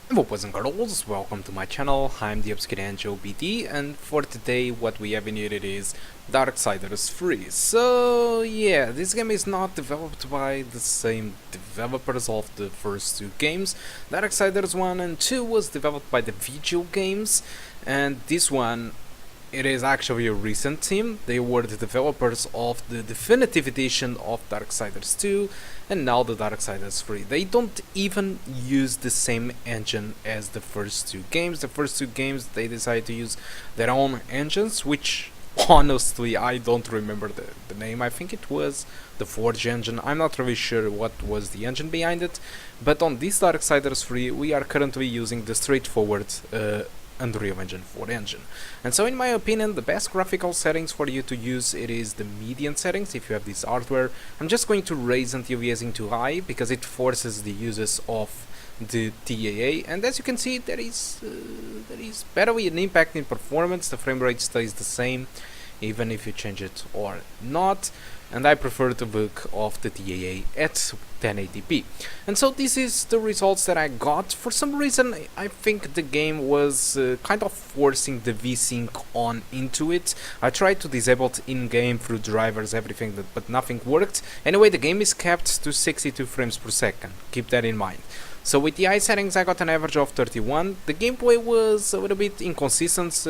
Hello boys and girls, welcome to my channel. I'm the Obscure Angel BD, and for today what we have in here is Darksiders 3. So yeah, this game is not developed by the same developers of the first two games. Darksiders 1 and 2 was developed by the Vigil Games, and this one, it is actually a recent team. They were the developers of the definitive edition of Darksiders 2 and now the Darksiders 3. They don't even use the same engine as the first two games. The first two games they decided to use their own engines, which honestly I don't remember the name. I think it was the Forge engine. I'm not really sure what was the engine behind it, but on this Darksiders 3 we are currently using the straightforward Unreal Engine 4 engine. And so in my opinion the best graphical settings for you to use it is the median settings if you have this hardware. I'm just going to raise until it is into high because it forces the uses of the TAA, and as you can see there is barely an impact in performance. The frame rate stays the same even if you change it or not, and I prefer the look of the TAA at 1080p. And so this is the results that I got. For some reason I think the game was kind of forcing the VSync on into it. I tried to disable it in-game through drivers, everything, but nothing worked. Anyway, the game is capped to 62 frames per second, keep that in mind. So with the eye settings I got an average of 31. The gameplay was a little bit inconsistent.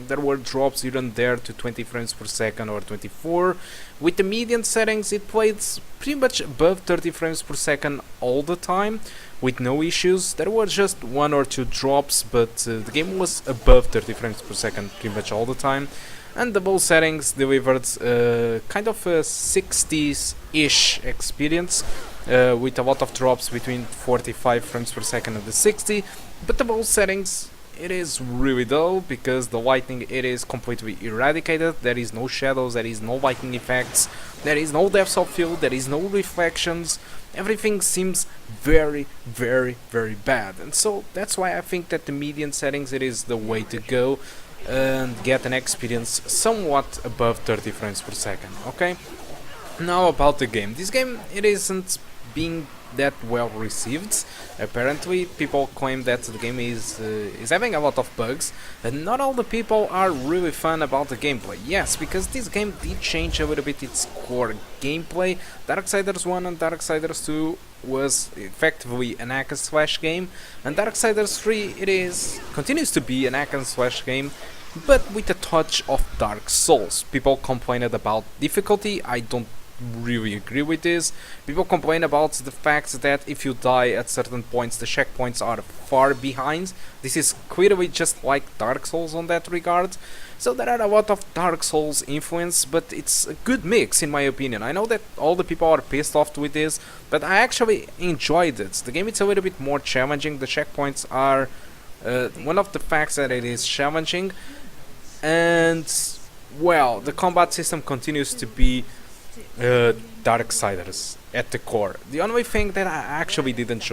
There were drops here and there to 20 frames per second or 24. With the median settings it played pretty much above 30 frames per second all the time with no issues. There were just one or two drops, but the game was above 30 frames per second pretty much all the time. And the bow settings delivered kind of a 60s-ish experience, with a lot of drops between 45 frames per second and the 60. But the bow settings, it is really dull because the lighting, it is completely eradicated. There is no shadows, there is no lighting effects, there is no depth of field, there is no reflections. Everything seems very bad, and so that's why I think that the median settings, it is the way to go and get an experience somewhat above 30 frames per second. Okay, now about the game. This game, it isn't being that well received. Apparently people claim that the game is having a lot of bugs, and not all the people are really fun about the gameplay. Yes, because this game did change a little bit its core gameplay. Darksiders 1 and Darksiders 2 was effectively an hack and slash game, and Darksiders 3 continues to be an hack and slash game, but with a touch of Dark Souls. People complained about difficulty. I don't really agree with this. People complain about the fact that if you die at certain points the checkpoints are far behind. This is clearly just like Dark Souls on that regard. So there are a lot of Dark Souls influence, but it's a good mix in my opinion. I know that all the people are pissed off with this, but I actually enjoyed it. The game is a little bit more challenging. The checkpoints are one of the facts that it is challenging, and well, the combat system continues to be Darksiders at the core. The only thing that I actually didn't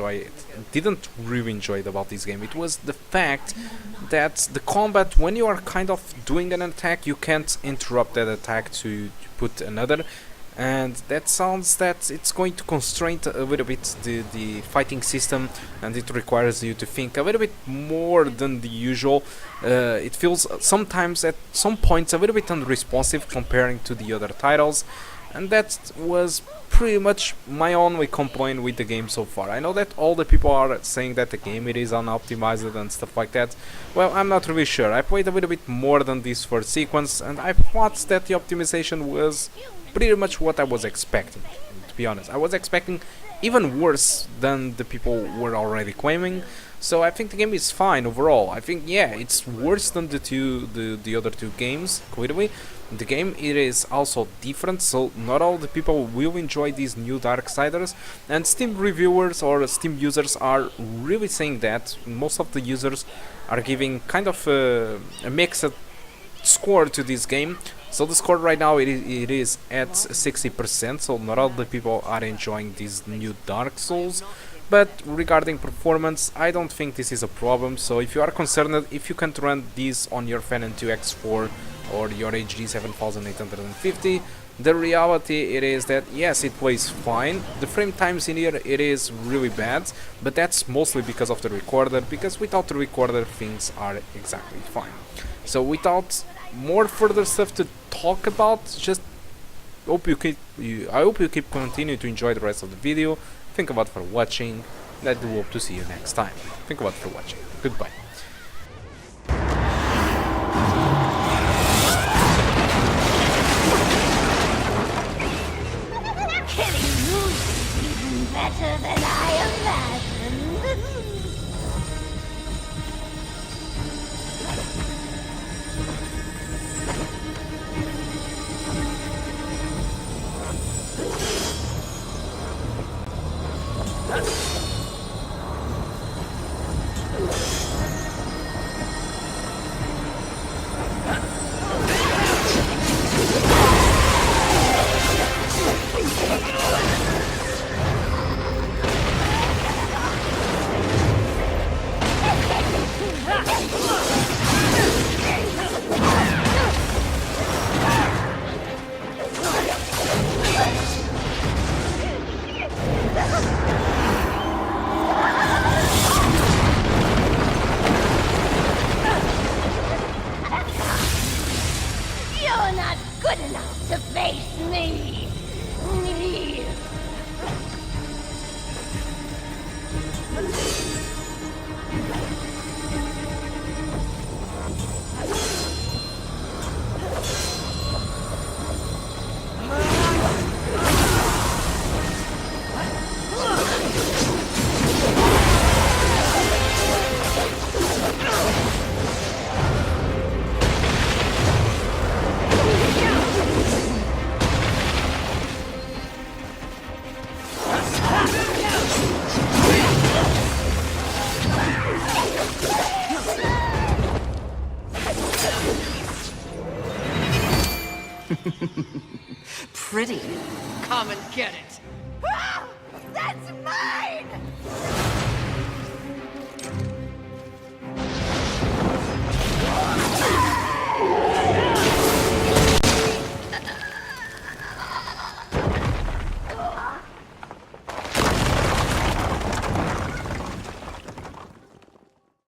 really enjoy it about this game, it was the fact that the combat, when you are kind of doing an attack, you can't interrupt that attack to put another, and that sounds that it's going to constrain a little bit the fighting system, and it requires you to think a little bit more than the usual. It feels sometimes at some points a little bit unresponsive comparing to the other titles, and that was pretty much my only complaint with the game so far. I know that all the people are saying that the game, it is unoptimized and stuff like that. Well, I'm not really sure. I played a little bit more than this first sequence, and I thought that the optimization was pretty much what I was expecting, to be honest. I was expecting even worse than the people were already claiming. So I think the game is fine overall. I think, yeah, it's worse than the other two games, clearly. The game, it is also different, so not all the people will enjoy these new Darksiders, and Steam reviewers or Steam users are really saying that. Most of the users are giving kind of a mixed score to this game. So the score right now, it is at 60%, so not all the people are enjoying these new Dark Souls. But regarding performance, I don't think this is a problem. So if you are concerned if you can't run this on your Phenom II X4 or your HD 7850, The reality it is that yes, it plays fine. The frame times in here it is really bad, but that's mostly because of the recorder, because without the recorder things are exactly fine. So without more further stuff to talk about, just I hope you keep continuing to enjoy the rest of the video. Think about for watching, and I do hope to see you next time. Think about for watching. Goodbye. Killing you is even better than I imagined. You're not good enough to face me. Pretty. Come and get it. Ah, that's mine!